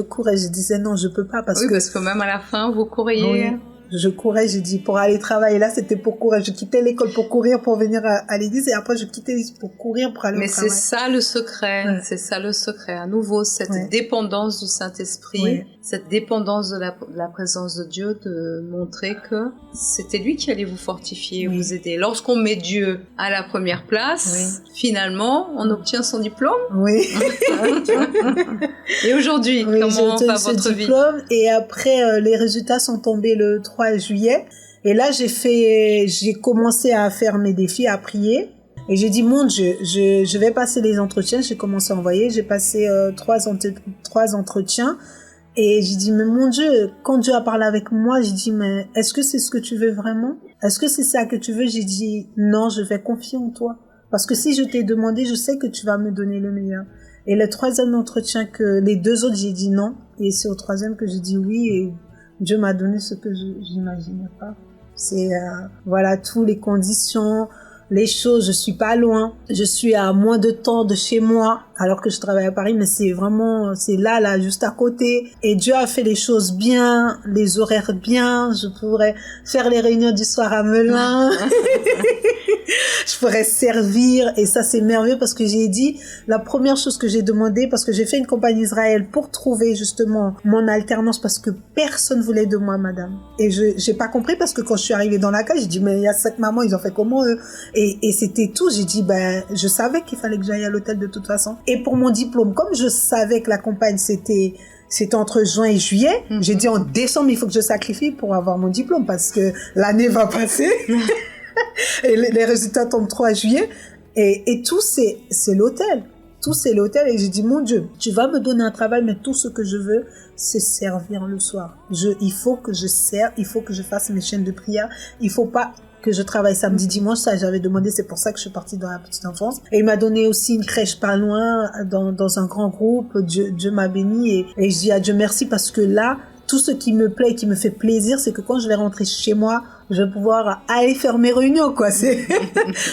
courais, je disais non, je peux pas parce que même à la fin, vous couriez. Oui, je courais, j'ai dit pour aller travailler. Là, c'était pour courir. Je quittais l'école pour courir, pour venir à l'église et après je quittais pour courir pour aller au travail. Mais c'est ça le secret, c'est ça le secret. À nouveau, cette dépendance du Saint-Esprit, cette dépendance de la présence de Dieu, de montrer que c'était lui qui allait vous fortifier, vous aider. Lorsqu'on met Dieu à la première place, finalement, on obtient son diplôme. Oui. Et aujourd'hui, comment va votre vie? Et après, les résultats sont tombés le 3 juillet. Et là, j'ai commencé à faire mes défis, à prier. Et j'ai dit, mon Dieu, je vais passer les entretiens. J'ai commencé à envoyer. J'ai passé 3 entretiens. Et j'ai dit, mais mon Dieu, quand Dieu a parlé avec moi, j'ai dit, mais est-ce que c'est ce que tu veux vraiment? Est-ce que c'est ça que tu veux? J'ai dit, non, je vais confier en toi. Parce que si je t'ai demandé, je sais que tu vas me donner le meilleur. Et le 3e entretien les 2 autres, j'ai dit non. Et c'est au 3e que j'ai dit oui. Et Dieu m'a donné ce que j'imaginais pas. C'est, voilà, toutes les conditions, les choses. Je suis pas loin. Je suis à moins de temps de chez moi, alors que je travaille à Paris. Mais c'est vraiment, c'est là, juste à côté. Et Dieu a fait les choses bien, les horaires bien. Je pourrais faire les réunions du soir à Melun. Je pourrais servir et ça c'est merveilleux parce que j'ai dit la première chose que j'ai demandé, parce que j'ai fait une campagne Israël pour trouver justement mon alternance parce que personne voulait de moi, madame. Et j'ai pas compris parce que quand je suis arrivée dans la case, j'ai dit mais il y a 7 mamans, ils ont fait comment eux? Et c'était tout. J'ai dit je savais qu'il fallait que j'aille à l'hôtel de toute façon. Et pour mon diplôme, comme je savais que la campagne c'était entre juin et juillet, j'ai dit en décembre il faut que je sacrifie pour avoir mon diplôme parce que l'année va passer. Et les résultats tombent 3 juillet et tout c'est l'hôtel, et j'ai dit mon Dieu, tu vas me donner un travail mais tout ce que je veux c'est servir le soir. Il faut que je serve, il faut que je fasse mes chaînes de prière, il faut pas que je travaille samedi, dimanche, ça j'avais demandé, c'est pour ça que je suis partie dans la petite enfance. Et il m'a donné aussi une crèche pas loin, dans un grand groupe. Dieu m'a béni et je dis à Dieu merci parce que là, tout ce qui me plaît et qui me fait plaisir, c'est que quand je vais rentrer chez moi, je vais pouvoir aller faire mes réunions, quoi. C'est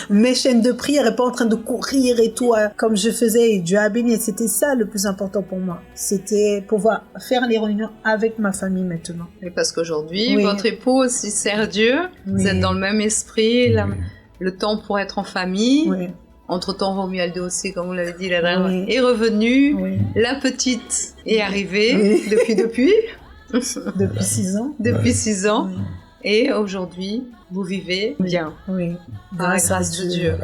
mes chaînes de prière et pas en train de courir et tout, comme je faisais. Et Dieu a béni. Et c'était ça le plus important pour moi. C'était pouvoir faire les réunions avec ma famille maintenant. Et parce qu'aujourd'hui, votre époux aussi sert Dieu. Vous êtes dans le même esprit, le temps pour être en famille. Oui. Entre-temps, Romualde aussi, comme vous l'avez dit, la dernière est revenue. Oui. La petite est arrivée depuis 6 ans. Depuis 6 ans. Oui. Et aujourd'hui, vous vivez bien. Oui. Par la grâce de Dieu.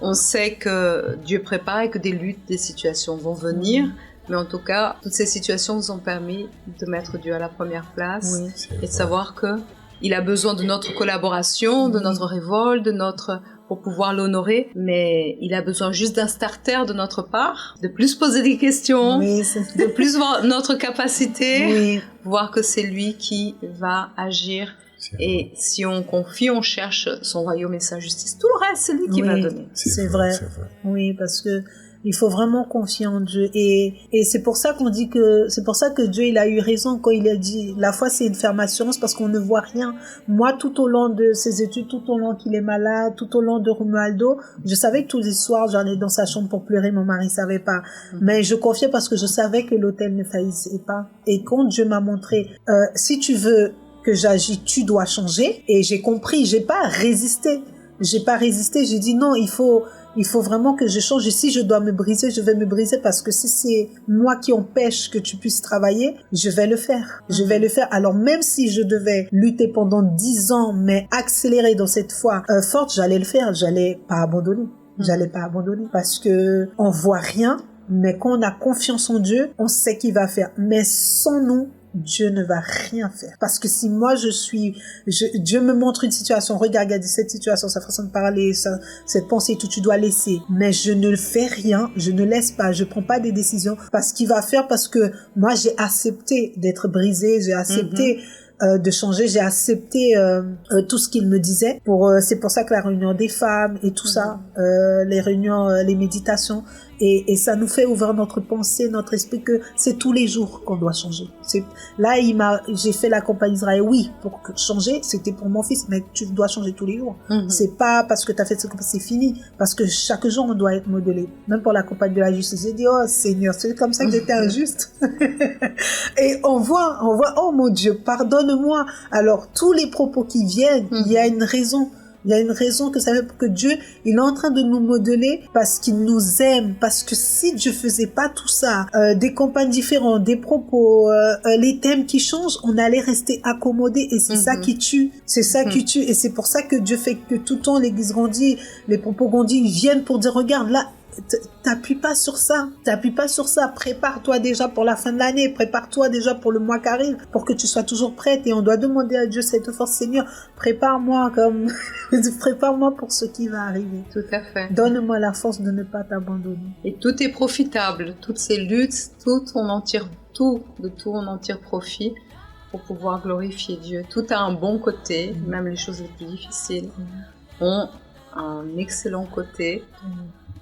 On sait que Dieu prépare et que des luttes, des situations vont venir. Mais en tout cas, toutes ces situations vous ont permis de mettre Dieu à la première place et de savoir que il a besoin de notre collaboration, de notre révolte, pour pouvoir l'honorer, mais il a besoin juste d'un starter de notre part, de plus poser des questions, de plus voir notre capacité, voir que c'est lui qui va agir. Et si on confie, on cherche son royaume et sa justice, tout le reste, c'est lui qui va donner. C'est vrai. Oui, parce que il faut vraiment confier en Dieu. Et c'est pour ça qu'on dit c'est pour ça que Dieu, il a eu raison quand il a dit, la foi, c'est une ferme assurance parce qu'on ne voit rien. Moi, tout au long de ses études, tout au long qu'il est malade, tout au long de Romualdo, je savais que tous les soirs, j'allais dans sa chambre pour pleurer, mon mari savait pas. Mais je confiais parce que je savais que l'hôtel ne faillissait pas. Et quand Dieu m'a montré, si tu veux que j'agis, tu dois changer. Et j'ai compris, j'ai pas résisté, j'ai dit non, il faut vraiment que je change. Et si je dois me briser, je vais me briser parce que si c'est moi qui empêche que tu puisses travailler, je vais le faire. Alors même si je devais lutter pendant 10 ans, mais accélérer dans cette foi forte, j'allais le faire. J'allais pas abandonner parce que on voit rien, mais quand on a confiance en Dieu, on sait qu'il va faire. Mais sans nous, Dieu ne va rien faire. Parce que si moi Dieu me montre une situation, regarde cette situation, sa façon de parler, cette pensée, tout, tu dois laisser. Mais je ne fais rien, je ne laisse pas, je prends pas des décisions parce qu'il va faire, parce que moi j'ai accepté d'être brisée, j'ai accepté de changer, j'ai accepté tout ce qu'il me disait. C'est pour ça que la réunion des femmes et tout ça, les réunions, les méditations, et ça nous fait ouvrir notre pensée, notre esprit, que c'est tous les jours qu'on doit changer. Là, j'ai fait la campagne Israël, oui, pour changer, c'était pour mon fils, mais tu dois changer tous les jours. C'est pas parce que tu as fait ce que c'est fini, parce que chaque jour on doit être modelé. Même pour la campagne de la justice, j'ai dit, oh Seigneur, c'est comme ça que j'étais injuste. Et on voit, oh mon Dieu, pardonne-moi. Alors tous les propos qui viennent, il y a une raison. Il y a une raison que ça veut, que Dieu, il est en train de nous modeler parce qu'il nous aime. Parce que si Dieu faisait pas tout ça, des campagnes différentes, des propos, les thèmes qui changent, on allait rester accommodé, et c'est ça qui tue. C'est ça qui tue, et c'est pour ça que Dieu fait que tout le temps l'église grandit, les propos grandissent, ils viennent pour dire, regarde là, t'appuies pas sur ça, prépare-toi déjà pour la fin de l'année, prépare-toi déjà pour le mois qui arrive, pour que tu sois toujours prête. Et on doit demander à Dieu cette force, Seigneur, prépare-moi pour ce qui va arriver. Tout à fait. Donne-moi la force de ne pas t'abandonner. Et tout est profitable, toutes ces luttes, on en tire profit pour pouvoir glorifier Dieu. Tout a un bon côté, même les choses les plus difficiles ont un excellent côté.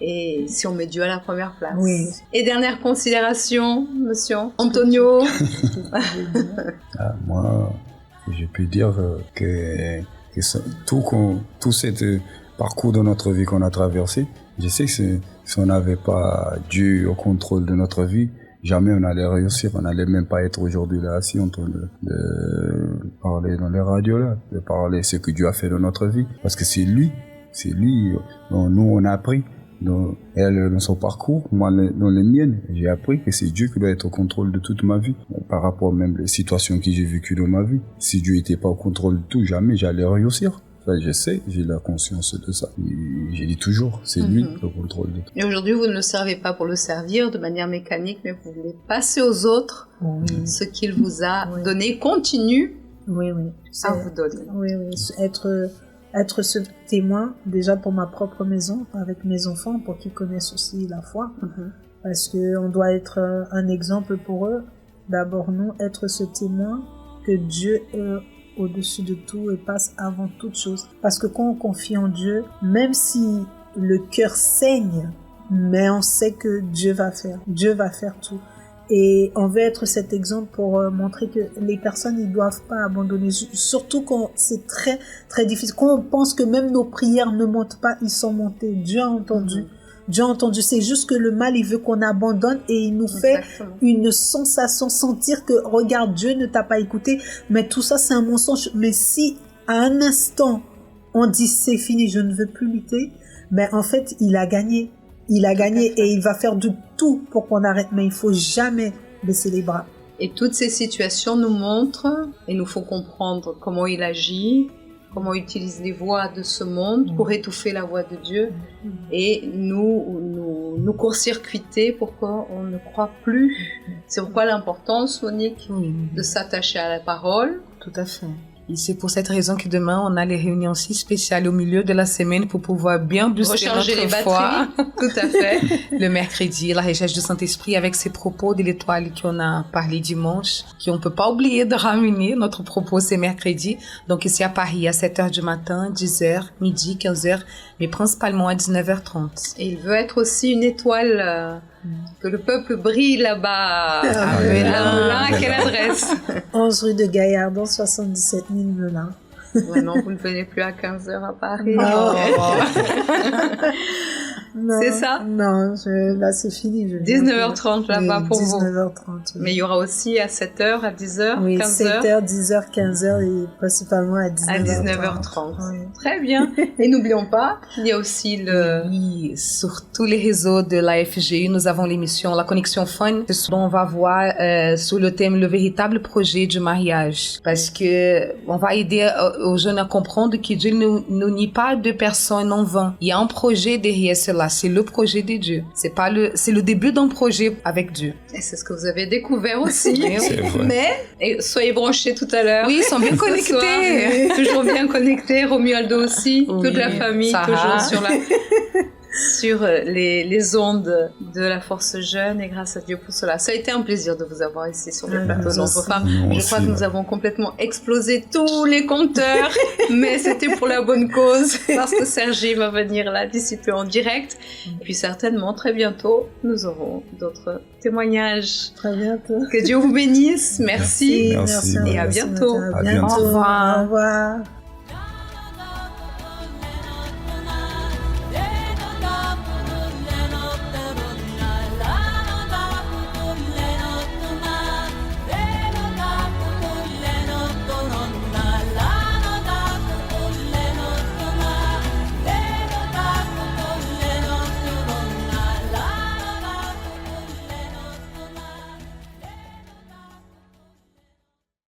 Et si on met Dieu à la première place. Oui. Et dernière considération, monsieur Antonio. Moi, je peux dire que tout ce parcours de notre vie qu'on a traversé, je sais que si on n'avait pas Dieu au contrôle de notre vie, jamais on allait réussir, on n'allait même pas être aujourd'hui là assis en train de parler dans les radios là, de parler ce que Dieu a fait dans notre vie, parce que c'est lui dont nous on a appris. Dans son parcours, moi dans les miennes, j'ai appris que c'est Dieu qui doit être au contrôle de toute ma vie, par rapport même aux situations que j'ai vécues dans ma vie. Si Dieu n'était pas au contrôle de tout, jamais j'allais réussir. Ça, je sais, j'ai la conscience de ça. Et j'ai dit toujours, c'est lui le contrôle de tout. Et aujourd'hui, vous ne le servez pas pour le servir de manière mécanique, mais vous voulez passer aux autres ce qu'il vous a donné, continue à vous donner. Oui, être ce témoin, déjà pour ma propre maison, avec mes enfants, pour qu'ils connaissent aussi la foi. Parce qu'on doit être un exemple pour eux. D'abord, nous, être ce témoin que Dieu est au-dessus de tout et passe avant toute chose. Parce que quand on confie en Dieu, même si le cœur saigne, mais on sait que Dieu va faire tout. Et on veut être cet exemple pour montrer que les personnes, ils doivent pas abandonner, surtout quand c'est très très difficile, quand on pense que même nos prières ne montent pas, ils sont montés. Dieu a entendu. C'est juste que le mal, il veut qu'on abandonne, et il nous fait une sensation, sentir que regarde, Dieu ne t'a pas écouté. Mais tout ça, c'est un mensonge. Mais si à un instant on dit c'est fini, je ne veux plus lutter, mais en fait il a gagné. Et il va faire de tout pour qu'on arrête, mais il faut jamais baisser les bras. Et toutes ces situations nous montrent et nous font comprendre comment il agit, comment il utilise les voix de ce monde pour étouffer la voix de Dieu et nous court-circuiter pour qu'on ne croit plus. C'est pourquoi l'importance, Monique, de s'attacher à la parole. Tout à fait. Et c'est pour cette raison que demain, on a les réunions si spéciales au milieu de la semaine pour pouvoir bien booster recharger notre les foi. batteries. Tout à fait. Le mercredi, la recherche du Saint-Esprit avec ses propos de l'étoile qu'on a parlé dimanche, qu'on peut pas oublier de ramener. Notre propos, c'est mercredi. Donc ici à Paris, à 7h du matin, 10h, midi, 15h, mais principalement à 19h30. Et il veut être aussi une étoile, que le peuple brille là-bas. Melun. À quelle adresse? 11 rue de Gaillardon, 77 000 Melun. Maintenant, vous ne venez plus à 15h à Paris. Non. Non, C'est ça? Non, là c'est fini. 19h30 là-bas pour vous. 19h30. Oui. Mais il y aura aussi à 7h, à 10h, Oui, 15h. 7h, 10h, 15h et principalement à 19h30. À 19h30. Oui. Très bien. Et n'oublions pas, il y a aussi le... Oui, sur tous les réseaux de la FGU, nous avons l'émission La Connexion Fun, dont on va voir sur le thème le véritable projet du mariage. Parce que on va aider aux jeunes à comprendre que Dieu ne nie pas deux personnes en vain. Il y a un projet derrière cela, c'est le projet de Dieu. C'est le début d'un projet avec Dieu. Et c'est ce que vous avez découvert aussi. C'est vrai. Mais, et soyez branchés tout à l'heure. Oui, ils sont bien Ce soir. connectés. Toujours bien connectés. Romualdo aussi. Oui. Toute la famille, Sarah. toujours sur les ondes de la force jeune, et grâce à Dieu pour cela. Ça a été un plaisir de vous avoir ici sur le plateau d'Entre Femmes. Moi Je crois aussi, que nous là. avons complètement explosé tous les compteurs, mais c'était pour la bonne cause, parce que Sergi va venir là d'ici peu en direct. Et puis certainement, très bientôt, nous aurons d'autres témoignages. Très bientôt. Que Dieu vous bénisse. Merci. Merci. Et à bientôt. À À bientôt. bientôt. Au revoir. Au revoir.